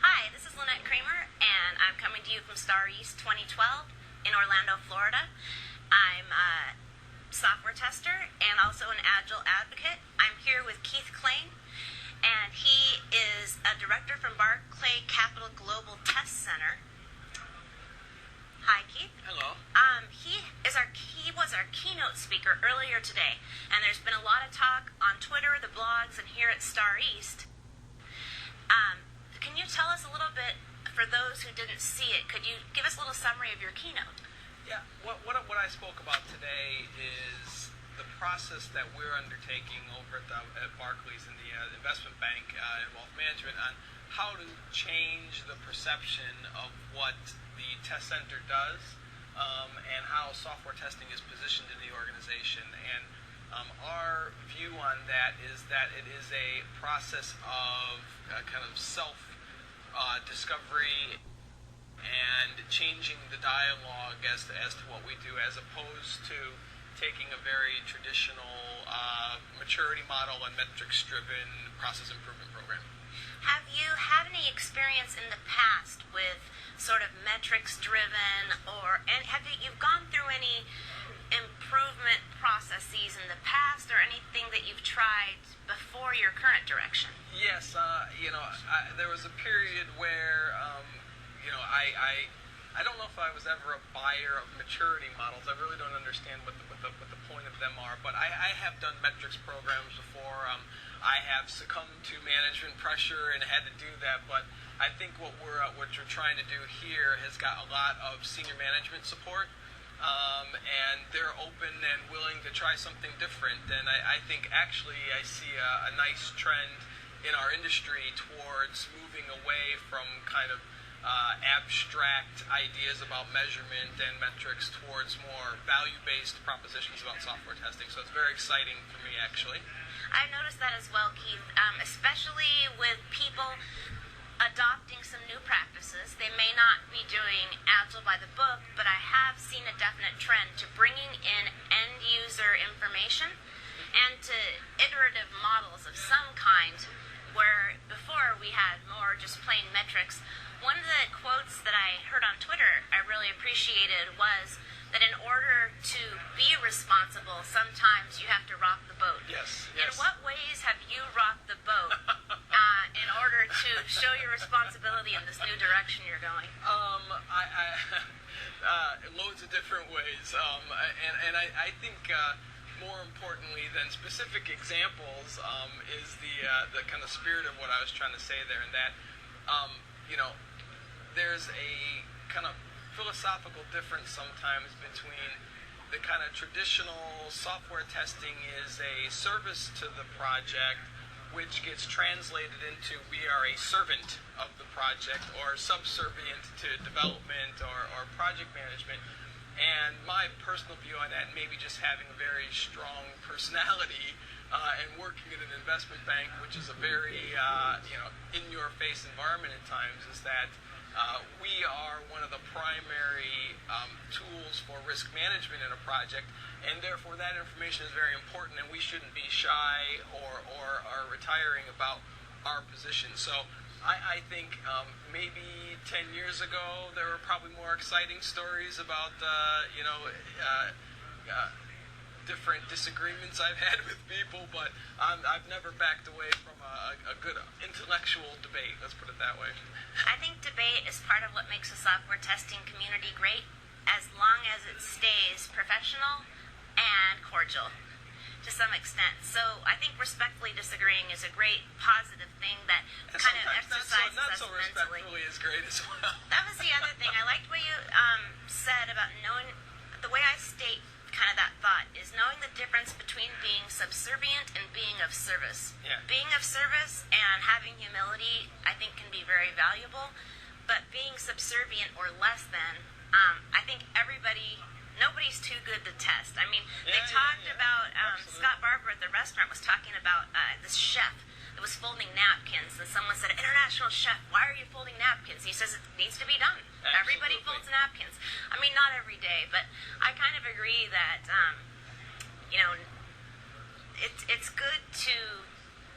Hi, this is Lynette Kramer, and I'm coming to you from Star East 2012 in Orlando, Florida. I'm a software tester and also an Agile advocate. I'm here with Keith Klain, and he is a director from Barclay Capital Global Test Center. Hi, Keith. Hello. He was our keynote speaker earlier today, and there's been a lot of talk on Twitter, the blogs, and here at Star East. Can you tell us a little bit, for those who didn't see it, could you give us a little summary of your keynote? Yeah, what I spoke about today is the process that we're undertaking over at Barclays in the investment bank and wealth management on how to change the perception of what the test center does and how software testing is positioned in the organization. And our view on that is that it is a process of kind of self-discovery and changing the dialogue as to what we do, as opposed to taking a very traditional maturity model and metrics-driven process improvement program. Have you had any experience in the past with sort of metrics-driven, and have you've gone through any improvement processes in the past, or anything that you've tried before your current direction? Yes, there was a period where, I don't know if I was ever a buyer of maturity models. I really don't understand what the point of them are. But I have done metrics programs before. I have succumbed to management pressure and had to do that. But I think what we're trying to do here has got a lot of senior management support. And they're open and willing to try something different. And I think actually I see a nice trend in our industry towards moving away from kind of abstract ideas about measurement and metrics towards more value-based propositions about software testing. So it's very exciting for me, actually. I've noticed that as well, Keith, especially with people adopting some new practices. They may not be doing Agile by the book, but I have seen a definite trend to bringing in end-user information and to iterative models of some kind, where before we had more just plain metrics. One of the quotes that I heard on Twitter I really appreciated was that in order to be responsible, sometimes you have to rock the boat. Yes. In what ways have you rocked the boat in order to show your responsibility in this new direction you're going? Loads of different ways. I think more importantly than specific examples is the kind of spirit of what I was trying to say there, and that there's a kind of philosophical difference sometimes between the kind of traditional software testing is a service to the project, which gets translated into we are a servant of the project or subservient to development or project management. And my personal view on that, maybe just having a very strong personality and working at an investment bank, which is a very in-your-face environment at times, is that we are one of the primary tools for risk management in a project, and therefore that information is very important, and we shouldn't be shy or retiring about our position. So I think maybe 10 years ago there were probably more exciting stories about different disagreements I've had with people, but I've never backed away from a good intellectual debate, let's put it that way. I think debate is part of what makes the software testing community great, as long as it stays professional and cordial to some extent. So I think respectfully disagreeing is a great positive thing that kind of exercises not us so mentally. Respectfully is great as well. That was the other thing. I liked what you said about knowing, the way I state kind of that thought is knowing the difference between being subservient and being of service. Yeah. Being of service and having humility, I think, can be very valuable, but being subservient or less than, I think nobody's too good to test. I mean, they talked about, Scott Barber at the restaurant was talking about this chef that was folding napkins, and someone said, "International chef, why are you folding napkins?" He says, "It needs to be done. Absolutely. Everybody folds napkins." I mean, not every day, but I kind of agree that, it's good to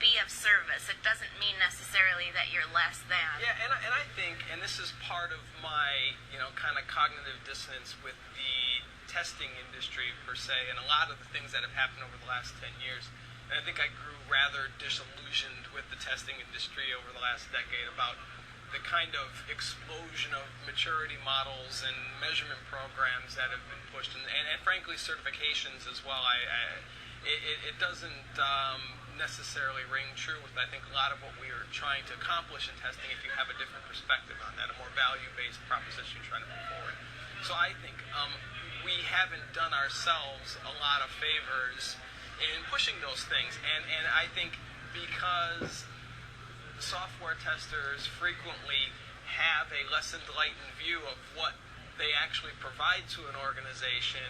be of service. It doesn't mean necessarily that you're less than. Yeah, and I think, and this is part of my, kind of cognitive dissonance with the testing industry per se, and a lot of the things that have happened over the last 10 years. And I think I grew rather disillusioned with the testing industry over the last decade about the kind of explosion of maturity models and measurement programs that have been pushed, and frankly certifications as well. It doesn't necessarily ring true with, I think, a lot of what we are trying to accomplish in testing if you have a different perspective on that, a more value-based proposition you're trying to move forward. So I think we haven't done ourselves a lot of favors in pushing those things, and I think because software testers frequently have a less enlightened view of what they actually provide to an organization,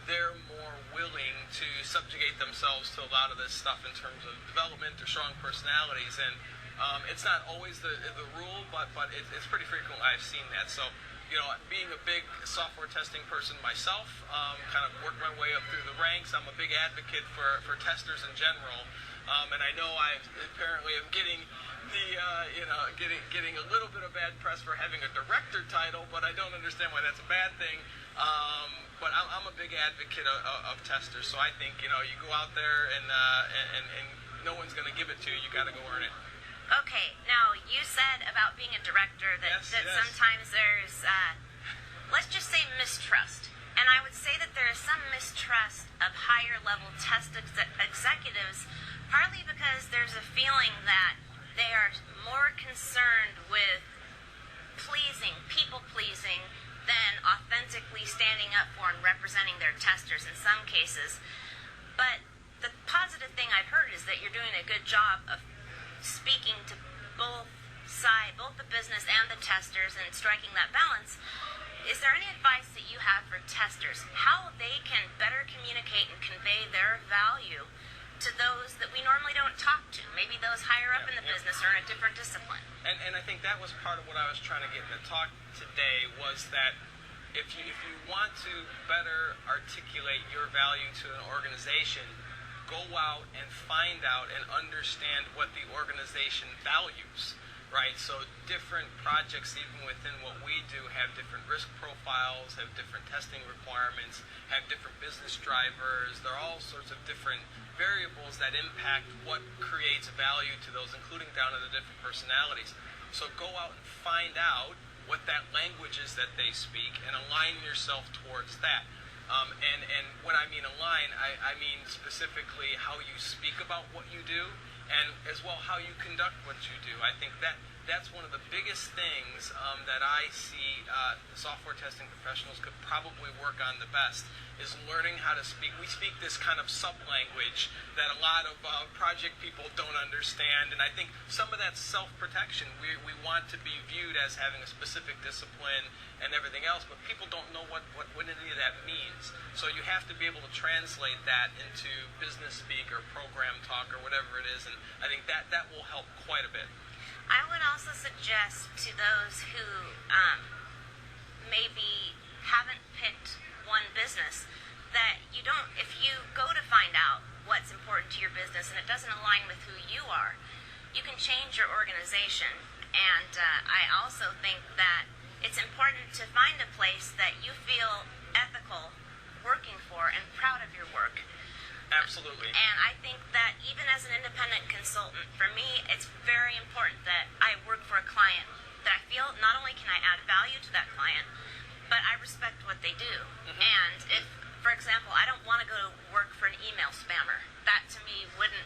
they're more willing to subjugate themselves to a lot of this stuff in terms of development or strong personalities. And it's not always the rule, but it's pretty frequent I've seen that. So, being a big software testing person myself, kind of worked my way up through the ranks. I'm a big advocate for testers in general. And I know I apparently am getting getting a little bit of bad press for having a director title, but I don't understand why that's a bad thing. But I'm a big advocate of testers, so I think you go out there and no one's going to give it to you. You got to go earn it. Okay, now you said about being a director that Yes. sometimes there's, let's just say, mistrust. And I would say that there is some mistrust of higher level test executives, partly because there's a feeling that they are more concerned with people pleasing, than authentically standing up for and representing their testers in some cases. But the positive thing I've heard is that you're doing a good job of speaking to both the business and the testers, and striking that balance. Is there any advice that you have for testers, how they can better communicate and convey their value to those that we normally don't talk to, maybe those higher up in the business or in a different discipline? And I think that was part of what I was trying to get in the talk today, was that if you want to better articulate your value to an organization, go out and find out and understand what the organization values, right? So different projects, even within what we do, have different risk profiles, have different testing requirements, have different business drivers. There are all sorts of different variables that impact what creates value to those, including down to the different personalities. So go out and find out what that language is that they speak and align yourself towards that. And when I mean align, I mean specifically how you speak about what you do, and as well how you conduct what you do. I think that's one of the biggest things that I see software testing professionals could probably work on the best, is learning how to speak. We speak this kind of sub-language that a lot of project people don't understand, and I think some of that's self-protection. We want to be viewed as having a specific discipline and everything else, but people don't know what any of that means. So you have to be able to translate that into business speak or program talk or whatever it is, and I think that will help quite a bit. I would also suggest to those who maybe haven't picked one business that you don't, if you go to find out what's important to your business and it doesn't align with who you are, you can change your organization. And I also think that it's important to find a place that you feel ethical working for and proud of your work. Absolutely. And I think that even as an independent consultant, for me, it's very important that I work for a client that I feel not only can I add value to that client, but I respect what they do. Mm-hmm. And if, for example, I don't want to go to work for an email spammer, that to me wouldn't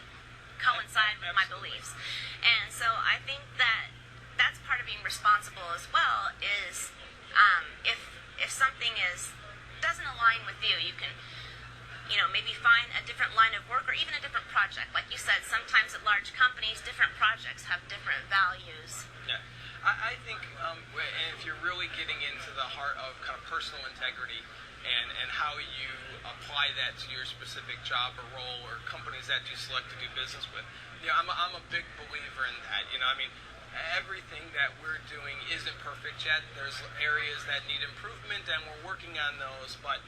coincide with my beliefs. And so I think that that's part of being responsible as well, is if something doesn't align with you, you can maybe find a different line of work or even a different project. Like you said, sometimes at large companies, different projects have different values. Yeah. I think if you're really getting into the heart of kind of personal integrity and how you apply that to your specific job or role or companies that you select to do business with, I'm a big believer in that. Everything that we're doing isn't perfect yet. There's areas that need improvement, and we're working on those. But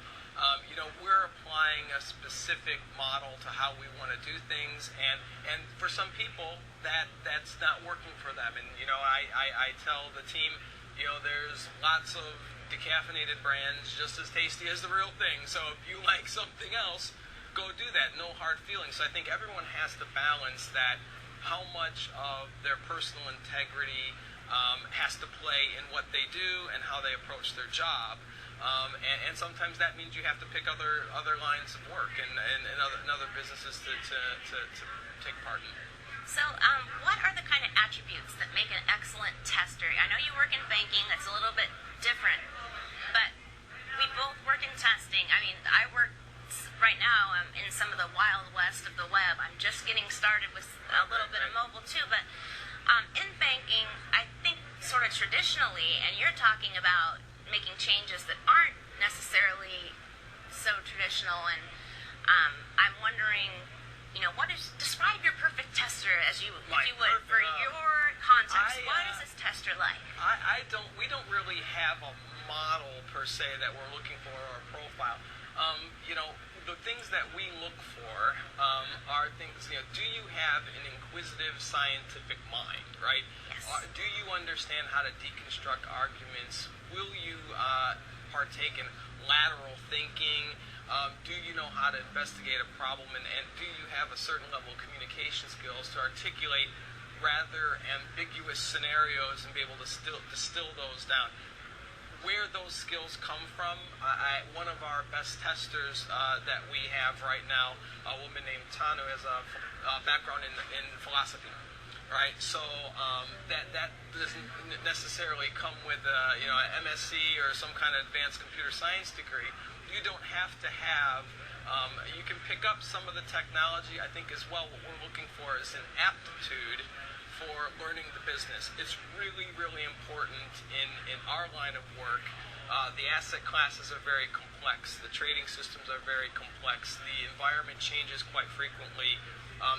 we're applying a specific model to how we want to do things, and for some people that's not working for them. And I tell the team, there's lots of decaffeinated brands just as tasty as the real thing. So if you like something else, go do that. No hard feelings. So I think everyone has to balance that, how much of their personal integrity has to play in what they do and how they approach their job. And sometimes that means you have to pick other lines of work and other businesses to take part in. So, what are the kind of attributes that make an excellent tester? I know you work in banking, that's a little bit different, but we both work in testing. I mean, I work right now in some of the wild west of the web. I'm just getting started with a little bit of mobile too, but in banking, I think sort of traditionally, and you're talking about making changes that aren't necessarily so traditional, and I'm wondering, describe your perfect tester if you would, for your context. What is this tester like? We don't really have a model per se that we're looking for, or a profile. The things that we look for are things, do you have an inquisitive scientific mind, right? Yes. Do you understand how to deconstruct arguments? Will you partake in lateral thinking? Do you know how to investigate a problem? And do you have a certain level of communication skills to articulate rather ambiguous scenarios and be able to distill those down? Where those skills come from, one of our best testers that we have right now, a woman named Tanu, has a background in philosophy, right? So that doesn't necessarily come with an MSc or some kind of advanced computer science degree. You don't have to have. You can pick up some of the technology. I think as well, what we're looking for is an aptitude for learning the business. It's really, really important in our line of work. The asset classes are very complex. The trading systems are very complex. The environment changes quite frequently.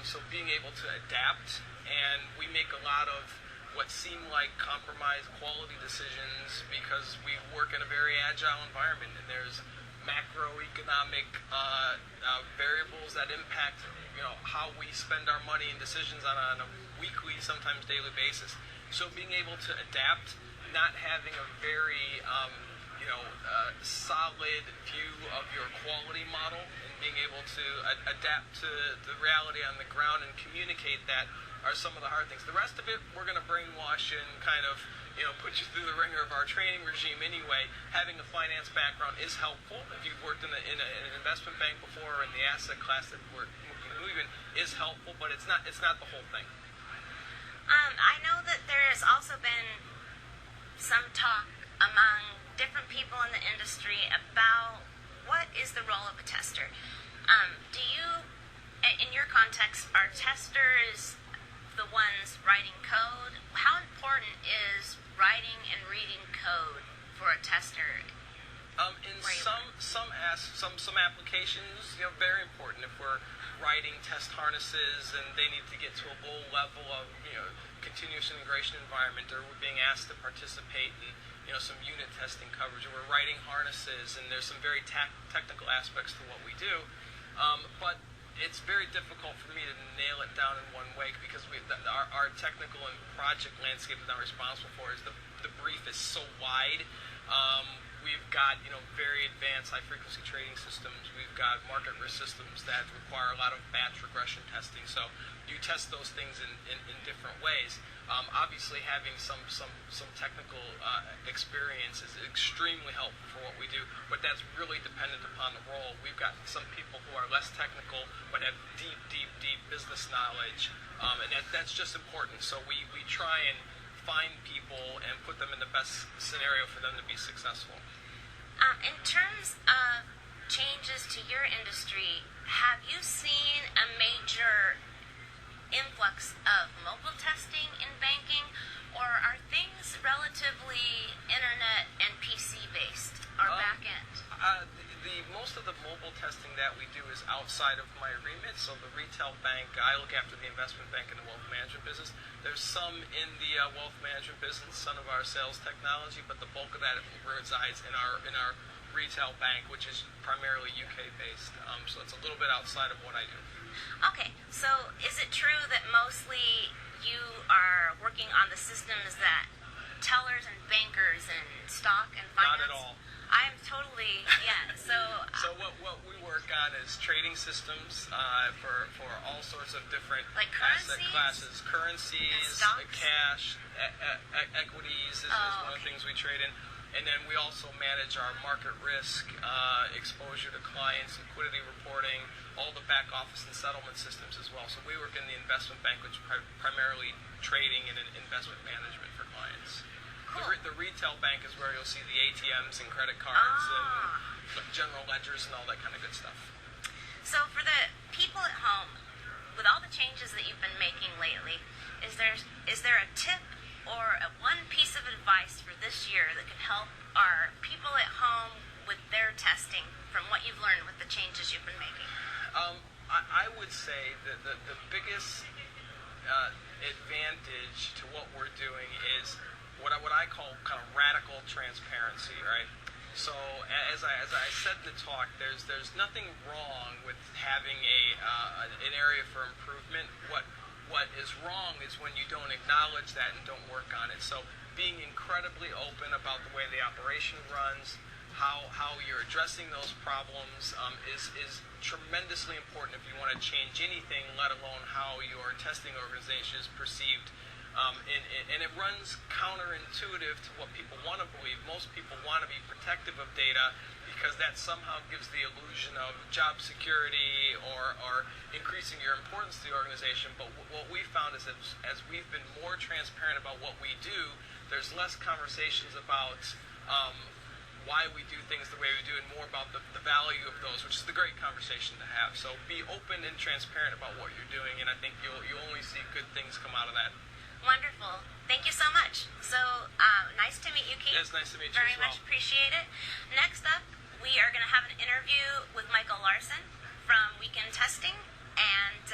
So being able to adapt, and we make a lot of what seem like compromised quality decisions because we work in a very agile environment, and there's macroeconomic variables that impact how we spend our money and decisions on a weekly, sometimes daily basis. So being able to adapt, not having a very solid view of your quality model, and being able to adapt to the reality on the ground and communicate that are some of the hard things. The rest of it, we're going to brainwash and kind of put you through the ringer of our training regime anyway. Having a finance background is helpful. If you've worked in an investment bank before, or in the asset class that we're moving, is helpful, but it's not the whole thing. I know that there has also been some talk among different people in the industry about what is the role of a tester. Do you, in your context, are testers the ones writing code? How important is writing and reading code for a tester? In some applications, very important. If we're writing test harnesses and they need to get to a low level of continuous integration environment, or we're being asked to participate in some unit testing coverage, or we're writing harnesses, and there's some very technical aspects to what we do. But it's very difficult for me to nail it down in one way, because our technical and project landscape that I'm responsible for is the brief is so wide. We've got very advanced high-frequency trading systems. We've got market risk systems that require a lot of batch regression testing. So you test those things in different ways. Obviously, having some technical experience is extremely helpful for what we do, but that's really dependent upon the role. We've got some people who are less technical but have deep business knowledge, and that's just important. So we try and find people and put them in the best scenario for them to be successful. In terms of changes to your industry, have you seen a major influx of mobile testing in banking, or are things relatively internet and PC based or back end? Most of the mobile testing that we do is outside of my remit. So the retail bank, I look after the investment bank and the wealth management business. There's some in the wealth management business, some of our sales technology, but the bulk of that resides in our retail bank, which is primarily UK based. So it's a little bit outside of what I do. Okay, so is it true that mostly you are working on the systems that tellers and bankers and stock and finance? Not at all. I'm totally, yeah, so... So what we work on is trading systems for all sorts of different like asset currencies? classes, currencies, Stocks? cash, equities is one of the things we trade in. And then we also manage our market risk, exposure to clients, liquidity reporting, all the back office and settlement systems as well. So we work in the investment bank, which is primarily trading and investment management for clients. Cool. The retail bank is where you'll see the ATMs and credit cards and general ledgers and all that kind of good stuff. So for the people at home, with all the changes that you've been making lately, is there a tip or one piece of advice for this year that could help our people at home with their testing from what you've learned with the changes you've been making? I would say that the biggest advantage to what we're doing is what I call kind of radical transparency, right? So as I said in the talk, there's nothing wrong with having an area for improvement. What is wrong is when you don't acknowledge that and don't work on it. So being incredibly open about the way the operation runs, how you're addressing those problems is tremendously important if you want to change anything, let alone how your testing organization is perceived. And it runs counterintuitive to what people want to believe. Most people want to be protective of data because that somehow gives the illusion of job security or increasing your importance to the organization. But what we found is that as we've been more transparent about what we do, there's less conversations about why we do things the way we do and more about the value of those, which is the great conversation to have. So be open and transparent about what you're doing, and I think you'll only see good things come out of that. Wonderful. Thank you so much. So, nice to meet you, Keith. It's nice to meet you Very as well. much appreciate it. Next up, we are going to have an interview with Michael Larson from Weekend Testing, and